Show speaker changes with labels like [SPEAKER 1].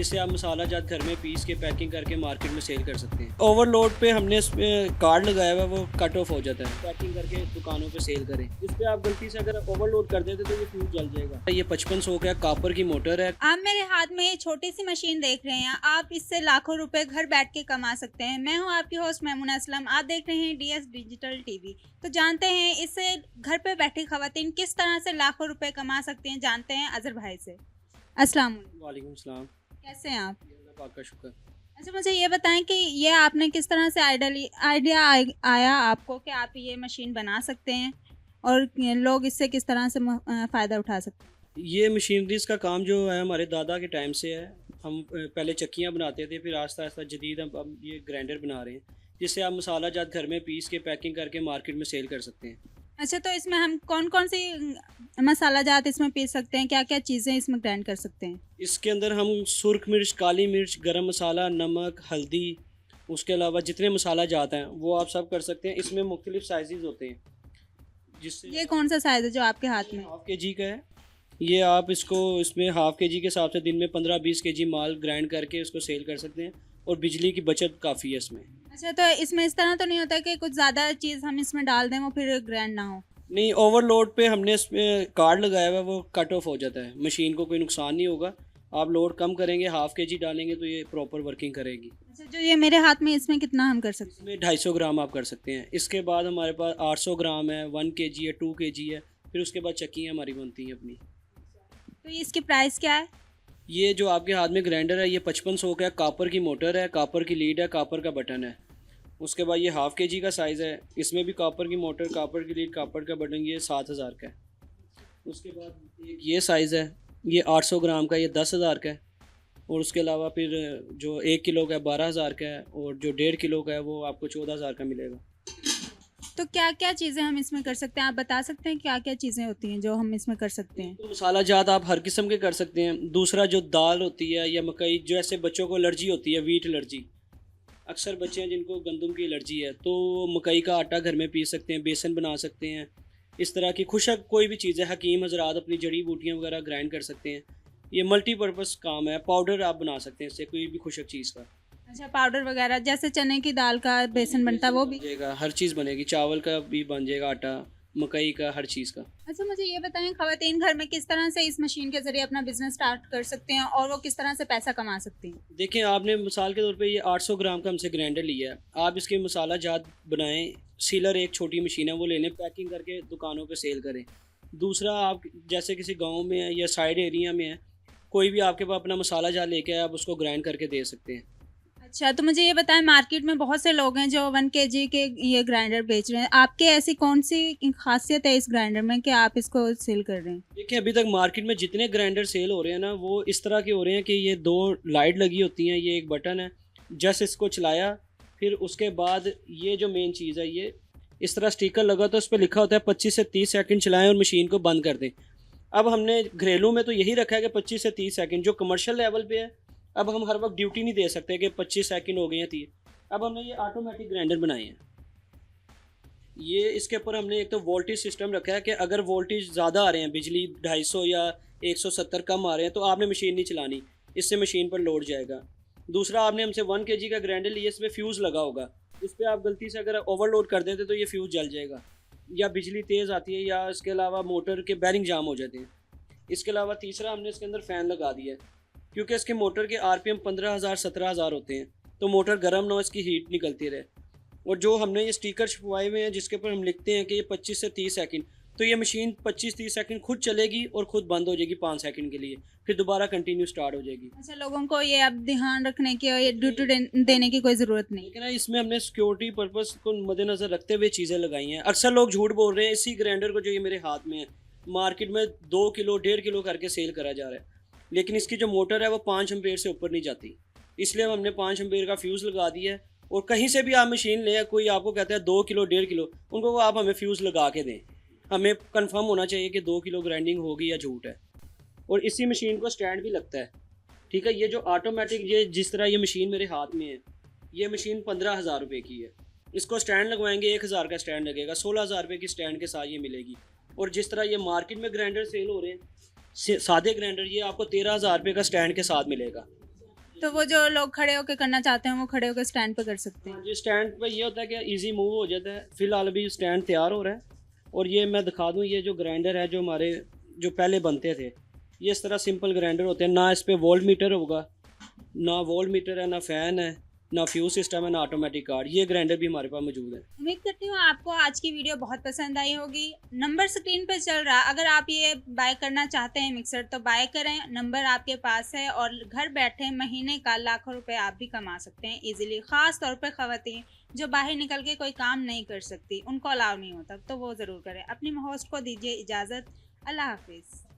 [SPEAKER 1] जिससे आप मसाला जात घर में पीस के पैकिंग करके मार्केट में सेल कर सकते हैं। ओवरलोड पे हमने इसमें कार्ड लगाया हुआ है, वो कट ऑफ हो जाता है। पैकिंग करके दुकानों पे सेल करें। इस पे आप गलती से अगर ओवरलोड कर देते तो ये फ्यूज जल जाएगा। ये 5500 का कॉपर की मोटर है।
[SPEAKER 2] आप मेरे हाथ में ये छोटी सी मशीन देख रहे हैं। आप इससे लाखों रुपए घर बैठ के कमा सकते हैं। मैं हूं आपकी होस्ट मैमुना असलम। आप देख रहे हैं डीएस डिजिटल टीवी। तो जानते हैं इससे घर पे बैठी खवातीन किस तरह से लाखों रुपए कमा सकती हैं। जानते हैं अजहर भाई से। अस्सलाम वालेकुम।
[SPEAKER 1] वालेकुम सलाम।
[SPEAKER 2] कैसे हैं आप?
[SPEAKER 1] अल्लाह पाक का शुक्र।
[SPEAKER 2] अच्छा, मुझे ये बताएं कि ये आपने किस तरह से आइडिया आया आपको कि आप ये मशीन बना सकते हैं और लोग इससे किस तरह से फ़ायदा उठा सकते हैं?
[SPEAKER 1] ये मशीनरीज का काम जो है हमारे दादा के टाइम से है। हम पहले चक्कियाँ बनाते थे, फिर आस्ता आस्ता जदीद हम ये ग्राइंडर बना रहे हैं, जिससे आप मसाला जात घर में पीस के पैकिंग करके मार्केट में सेल कर सकते हैं।
[SPEAKER 2] अच्छा, तो इसमें हम कौन कौन सी मसाला जात इसमें पीस सकते हैं? क्या क्या चीज़ें इसमें ग्राइंड कर सकते हैं?
[SPEAKER 1] इसके अंदर हम सुर्ख मिर्च, काली मिर्च, गरम मसाला, नमक, हल्दी, उसके अलावा जितने मसाला जात हैं वो आप सब कर सकते हैं। इसमें मुख्तलिफ साइजेस होते हैं, जिससे
[SPEAKER 2] ये कौन सा साइज़ है जो आपके हाथ में?
[SPEAKER 1] हाफ के जी का है। ये आप इसको इसमें हाफ के जी के हिसाब से दिन में 15-20 के जी माल ग्राइंड करके उसको सेल कर सकते हैं, और बिजली की बचत काफ़ी है इसमें।
[SPEAKER 2] अच्छा, तो इसमें इस तरह तो नहीं होता कि कुछ ज़्यादा चीज़ हम इसमें डाल दें वो फिर ग्राइंड ना हो?
[SPEAKER 1] नहीं, ओवरलोड पे हमने इसमें कार्ड लगाया हुआ है, वो कट ऑफ हो जाता है। मशीन को कोई नुकसान नहीं होगा। आप लोड कम करेंगे, हाफ के जी डालेंगे तो ये प्रॉपर वर्किंग करेगी।
[SPEAKER 2] अच्छा, जो ये मेरे हाथ में इसमें कितना हम कर सकते हैं?
[SPEAKER 1] इसमें 250 ग्राम आप कर सकते हैं। इसके बाद हमारे पास 800 ग्राम है, 1 के जी है, 2 के जी है। फिर उसके बाद चक्कियाँ हमारी बनती हैं अपनी।
[SPEAKER 2] तो ये इसकी प्राइस क्या है?
[SPEAKER 1] ये जो आपके हाथ में ग्राइंडर है, ये 5500 का है। कॉपर की मोटर है, कॉपर की लीड है, कॉपर का बटन है। उसके बाद ये हाफ के जी का साइज़ है। इसमें भी कॉपर की मोटर, कॉपर की लीड, कॉपर का बटन, ये 7000 का है। उसके बाद एक ये साइज़ है, ये 800 ग्राम का, ये 10,000 का है। और उसके अलावा फिर जो 1 किलो का है 12,000 का है, और जो 1.5 किलो का है वो आपको 14,000 का मिलेगा।
[SPEAKER 2] तो क्या क्या चीज़ें हम इसमें कर सकते हैं? आप बता सकते हैं क्या क्या चीज़ें होती हैं जो हम इसमें कर सकते हैं?
[SPEAKER 1] तो मसाला जात आप हर किस्म के कर सकते हैं। दूसरा जो दाल होती है या मकई, जो ऐसे बच्चों को एलर्जी होती है, वीट एलर्जी, अक्सर बच्चे हैं जिनको गंदम की एलर्जी है, तो मकई का आटा घर में पीस सकते हैं, बेसन बना सकते हैं। इस तरह की खुशक कोई भी चीज़ है, हकीम हजरात अपनी जड़ी बूटियाँ वगैरह ग्राइंड कर सकते हैं। ये मल्टीपर्पज़ काम है। पाउडर आप बना सकते हैं इससे, कोई भी खुशक चीज़ का।
[SPEAKER 2] अच्छा, पाउडर वगैरह जैसे चने की दाल का बेसन बनता है वो भी?
[SPEAKER 1] बन जाएगा, हर चीज़ बनेगी। चावल का भी बन जाएगा आटा, मकई का, हर चीज़ का।
[SPEAKER 2] अच्छा, मुझे ये बताएं खवातीन घर में किस तरह से इस मशीन के ज़रिए अपना बिजनेस स्टार्ट कर सकते हैं और वो किस तरह से पैसा कमा सकती हैं?
[SPEAKER 1] देखें, आपने मिसाल के तौर पे ये 800 ग्राम का हमसे ग्राइंडर लिया है। आप इसके मसाला जात बनाएं। सीलर एक छोटी मशीन है, वो ले लें, पैकिंग करके दुकानों पे सेल करें। दूसरा, आप जैसे किसी गांव में है या साइड एरिया में है, कोई भी आपके पास अपना मसाला जात लेके आए, आप उसको ग्राइंड करके दे सकते हैं।
[SPEAKER 2] अच्छा, तो मुझे ये बताएं मार्केट में बहुत से लोग हैं जो 1 केजी के ये ग्राइंडर बेच रहे हैं। आपके ऐसी कौन सी खासियत है इस ग्राइंडर में कि आप इसको सेल कर रहे हैं?
[SPEAKER 1] देखिए, अभी तक मार्केट में जितने ग्राइंडर सेल हो रहे हैं ना, वो इस तरह के हो रहे हैं कि ये 2 लाइट लगी होती हैं, ये एक बटन है। जस्ट इसको चलाया, फिर उसके बाद ये जो मेन चीज़ है, ये इस तरह स्टिकर लगा, तो उस पर लिखा होता है 25 से 30 सेकंड चलाएं और मशीन को बंद कर दें। अब हमने घरेलू में तो यही रखा है कि 25 से 30 सेकंड। जो कमर्शियल लेवल पे है, अब हम हर वक्त ड्यूटी नहीं दे सकते कि 25 सेकंड हो गए हैं 30। अब हमने ये ऑटोमेटिक ग्राइंडर बनाए हैं। ये इसके ऊपर हमने एक तो वोल्टेज सिस्टम रखा है कि अगर वोल्टेज ज़्यादा आ रहे हैं, बिजली 250 या 170 कम आ रहे हैं, तो आपने मशीन नहीं चलानी, इससे मशीन पर लोड जाएगा। दूसरा, आपने हमसे 1 केजी का ग्राइंडर लिया, इसमें फ्यूज़ लगा होगा। इस पर आप गलती से अगर ओवरलोड कर देते तो ये फ्यूज़ जल जाएगा, या बिजली तेज़ आती है, या इसके अलावा मोटर के बैरिंग जाम हो जाते हैं। इसके अलावा तीसरा, हमने इसके अंदर फ़ैन लगा दिया है, क्योंकि इसके मोटर के आरपीएम 15,000 17,000 होते हैं, तो मोटर गर्म ना हो, इसकी हीट निकलती रहे। और जो हमने ये स्टिकर छपवाए हुए हैं जिसके ऊपर हम लिखते हैं कि ये 25 से 30 सेकंड, तो ये मशीन 25-30 सेकंड खुद चलेगी और खुद बंद हो जाएगी 5 सेकंड के लिए, फिर दोबारा कंटिन्यू स्टार्ट हो जाएगी।
[SPEAKER 2] अच्छा, लोगों को ये अब ध्यान रखने की और ये ड्यूटी देने की कोई ज़रूरत नहीं?
[SPEAKER 1] लेकिन इसमें हमने सिक्योरिटी पर्पस को मद्देनजर रखते हुए चीज़ें लगाई हैं। अक्सर लोग झूठ बोल रहे हैं। इसी ग्राइंडर को जो ये मेरे हाथ में है, मार्केट में 2 किलो 1.5 किलो करके सेल करा जा रहा है, लेकिन इसकी जो मोटर है वो 5 एम्पेयर से ऊपर नहीं जाती। इसलिए हमने 5 एम्पेयर का फ्यूज़ लगा दिया है। और कहीं से भी आप मशीन लें, कोई आपको कहता है 2 किलो 1.5 किलो, उनको वो आप हमें फ्यूज़ लगा के दें। हमें कंफर्म होना चाहिए कि 2 किलो ग्राइंडिंग होगी या झूठ है। और इसी मशीन को स्टैंड भी लगता है, ठीक है। ये जो ऑटोमेटिक, ये जिस तरह ये मशीन मेरे हाथ में है, ये मशीन 15,000 रुपये की है। इसको स्टैंड लगवाएंगे, 1,000 का स्टैंड लगेगा, 16,000 रुपये की स्टैंड के साथ ये मिलेगी। और जिस तरह ये मार्केट में ग्राइंडर सेल हो रहे हैं, सादे ग्राइंडर, ये आपको 13,000 रुपये का स्टैंड के साथ मिलेगा।
[SPEAKER 2] तो वो जो लोग खड़े होकर करना चाहते हैं वो खड़े होकर स्टैंड पे कर सकते हैं।
[SPEAKER 1] जी स्टैंड पे ये होता है कि इजी मूव हो जाता है। फिलहाल अभी स्टैंड तैयार हो रहा है। और ये मैं दिखा दूँ, ये जो ग्राइंडर है जो हमारे जो पहले बनते थे, ये इस तरह सिंपल ग्राइंडर होते हैं। ना इस पे वोल्ट मीटर होगा, ना वोल्ट मीटर है, ना फ़ैन है, ना फ्यूज सिस्टम है, ना ऑटोमेटिक कार्ड। ये ग्राइंडर भी हमारे पास मौजूद है।
[SPEAKER 2] उम्मीद करती हूँ आपको आज की वीडियो बहुत पसंद आई होगी। नंबर स्क्रीन पर चल रहा, अगर आप ये बाय करना चाहते हैं मिक्सर तो बाय करें, नंबर आपके पास है और घर बैठे महीने का लाखों रुपए आप भी कमा सकते हैं इजीली। ख़ास तौर पे ख़वातीन जो बाहर निकल के कोई काम नहीं कर सकती, उनको अलाउ नहीं होता, तो वो ज़रूर करें। अपनी होस्ट को दीजिए इजाज़त। अल्लाह हाफिज़।